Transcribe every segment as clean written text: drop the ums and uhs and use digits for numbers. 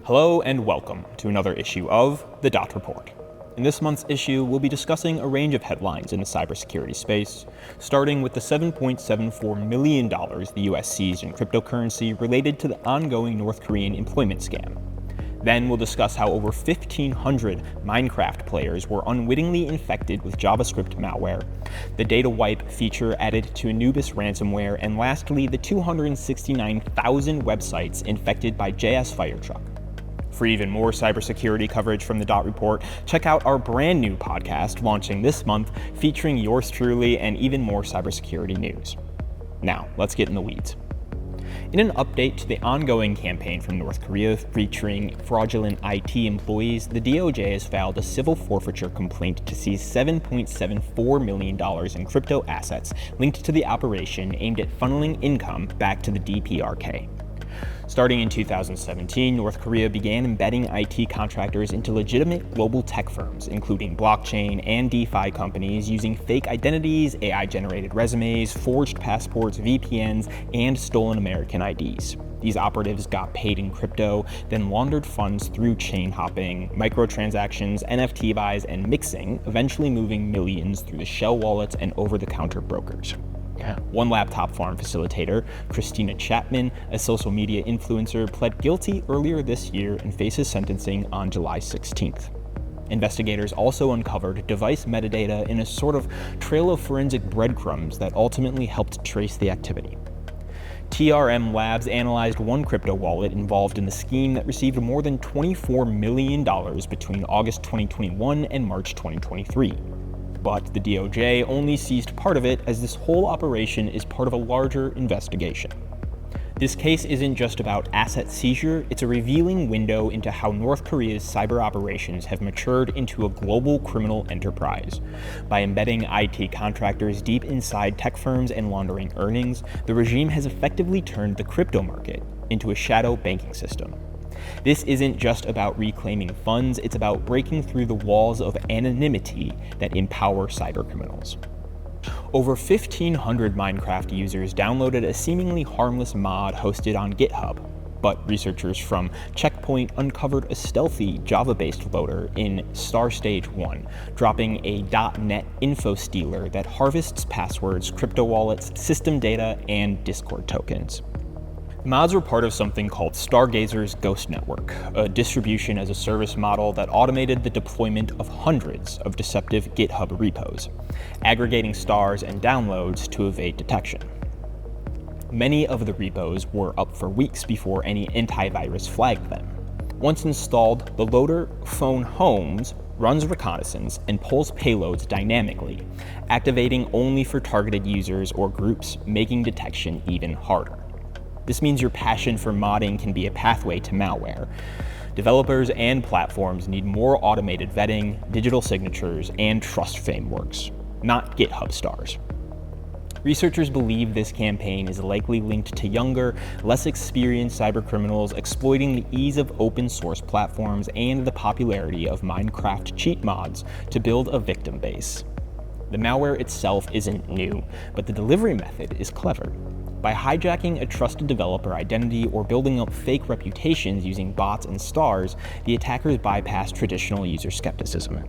Hello and welcome to another issue of The Dot Report. In this month's issue, we'll be discussing a range of headlines in the cybersecurity space, starting with the $7.74 million the US seized in cryptocurrency related to the ongoing North Korean employment scam. Then we'll discuss how over 1,500 Minecraft players were unwittingly infected with JavaScript malware, the data wipe feature added to Anubis ransomware, and lastly, the 269,000 websites infected by Jsfiretruck. For even more cybersecurity coverage from the Dot Report, check out our brand new podcast launching this month featuring yours truly and even more cybersecurity news. Now, let's get in the weeds. In an update to the ongoing campaign from North Korea featuring fraudulent IT employees, the DOJ has filed a civil forfeiture complaint to seize $7.74 million in crypto assets linked to the operation aimed at funneling income back to the DPRK. Starting in 2017, North Korea began embedding IT contractors into legitimate global tech firms, including blockchain and DeFi companies, using fake identities, AI-generated resumes, forged passports, VPNs, and stolen American IDs. These operatives got paid in crypto, then laundered funds through chain hopping, microtransactions, NFT buys, and mixing, eventually moving millions through the shell wallets and over-the-counter brokers. One laptop farm facilitator, Christina Chapman, a social media influencer, pled guilty earlier this year and faces sentencing on July 16th. Investigators also uncovered device metadata in a sort of trail of forensic breadcrumbs that ultimately helped trace the activity. TRM Labs analyzed one crypto wallet involved in the scheme that received more than $24 million between August 2021 and March 2023. But the DOJ only seized part of it, as this whole operation is part of a larger investigation. This case isn't just about asset seizure, it's a revealing window into how North Korea's cyber operations have matured into a global criminal enterprise. By embedding IT contractors deep inside tech firms and laundering earnings, the regime has effectively turned the crypto market into a shadow banking system. This isn't just about reclaiming funds, it's about breaking through the walls of anonymity that empower cybercriminals. Over 1,500 Minecraft users downloaded a seemingly harmless mod hosted on GitHub, but researchers from Checkpoint uncovered a stealthy Java-based loader in Star Stage 1, dropping a .NET info stealer that harvests passwords, crypto wallets, system data, and Discord tokens. Mods were part of something called Stargazer's Ghost Network, a distribution as a service model that automated the deployment of hundreds of deceptive GitHub repos, aggregating stars and downloads to evade detection. Many of the repos were up for weeks before any antivirus flagged them. Once installed, the loader phone homes, runs reconnaissance, and pulls payloads dynamically, activating only for targeted users or groups, making detection even harder. This means your passion for modding can be a pathway to malware. Developers and platforms need more automated vetting, digital signatures, and trust frameworks, not GitHub stars. Researchers believe this campaign is likely linked to younger, less experienced cybercriminals exploiting the ease of open source platforms and the popularity of Minecraft cheat mods to build a victim base. The malware itself isn't new, but the delivery method is clever. By hijacking a trusted developer identity or building up fake reputations using bots and stars, the attackers bypass traditional user skepticism.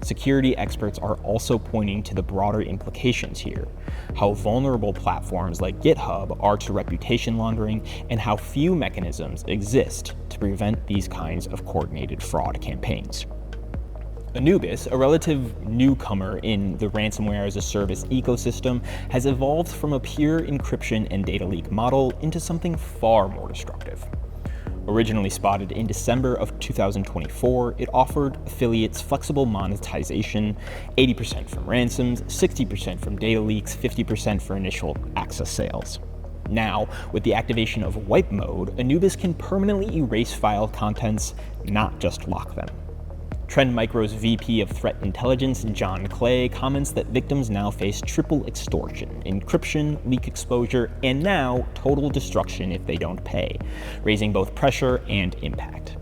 Security experts are also pointing to the broader implications here, how vulnerable platforms like GitHub are to reputation laundering, and how few mechanisms exist to prevent these kinds of coordinated fraud campaigns. Anubis, a relative newcomer in the ransomware as a service ecosystem, has evolved from a pure encryption and data leak model into something far more destructive. Originally spotted in December of 2024, it offered affiliates flexible monetization, 80% from ransoms, 60% from data leaks, 50% for initial access sales. Now, with the activation of wipe mode, Anubis can permanently erase file contents, not just lock them. Trend Micro's VP of Threat Intelligence, John Clay, comments that victims now face triple extortion, encryption, leak exposure, and now total destruction if they don't pay, raising both pressure and impact.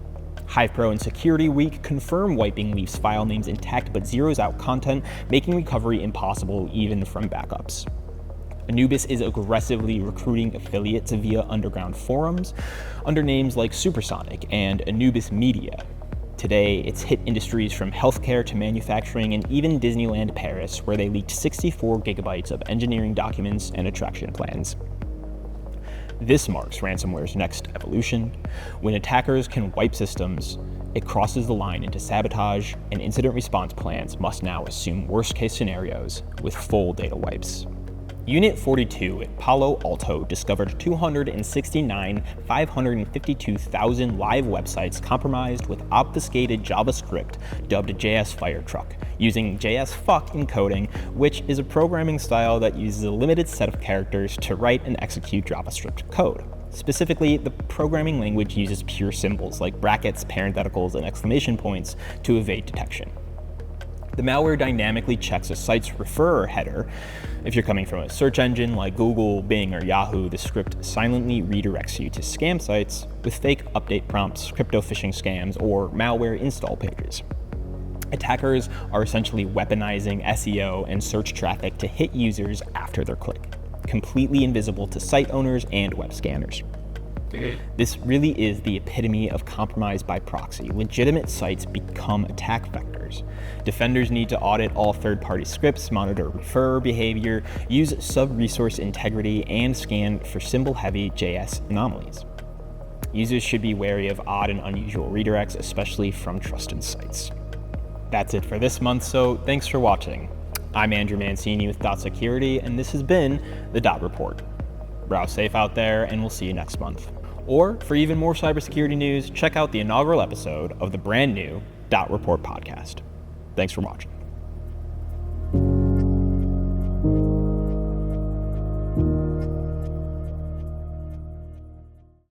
HivePro and Security Week confirm wiping leaves file names intact but zeroes out content, making recovery impossible even from backups. Anubis is aggressively recruiting affiliates via underground forums under names like Supersonic and Anubis Media. Today, it's hit industries from healthcare to manufacturing and even Disneyland Paris, where they leaked 64 gigabytes of engineering documents and attraction plans. This marks ransomware's next evolution. When attackers can wipe systems, it crosses the line into sabotage, and incident response plans must now assume worst-case scenarios with full data wipes. Unit 42 at Palo Alto discovered 552,000 live websites compromised with obfuscated JavaScript dubbed Jsfiretruck, using Jsfuck encoding, which is a programming style that uses a limited set of characters to write and execute JavaScript code. Specifically, the programming language uses pure symbols like brackets, parentheticals, and exclamation points to evade detection. The malware dynamically checks a site's referrer header. If you're coming from a search engine like Google, Bing, or Yahoo, the script silently redirects you to scam sites with fake update prompts, crypto phishing scams, or malware install pages. Attackers are essentially weaponizing SEO and search traffic to hit users after their click, completely invisible to site owners and web scanners. This really is the epitome of compromise by proxy. Legitimate sites become attack vectors. Defenders need to audit all third-party scripts, monitor referrer behavior, use sub-resource integrity, and scan for symbol-heavy JS anomalies. Users should be wary of odd and unusual redirects, especially from trusted sites. That's it for this month, so thanks for watching. I'm Andrew Mancini with Dot Security, and this has been the Dot Report. Browse safe out there, and we'll see you next month. Or, for even more cybersecurity news, check out the inaugural episode of the brand new Dot Report podcast. Thanks for watching.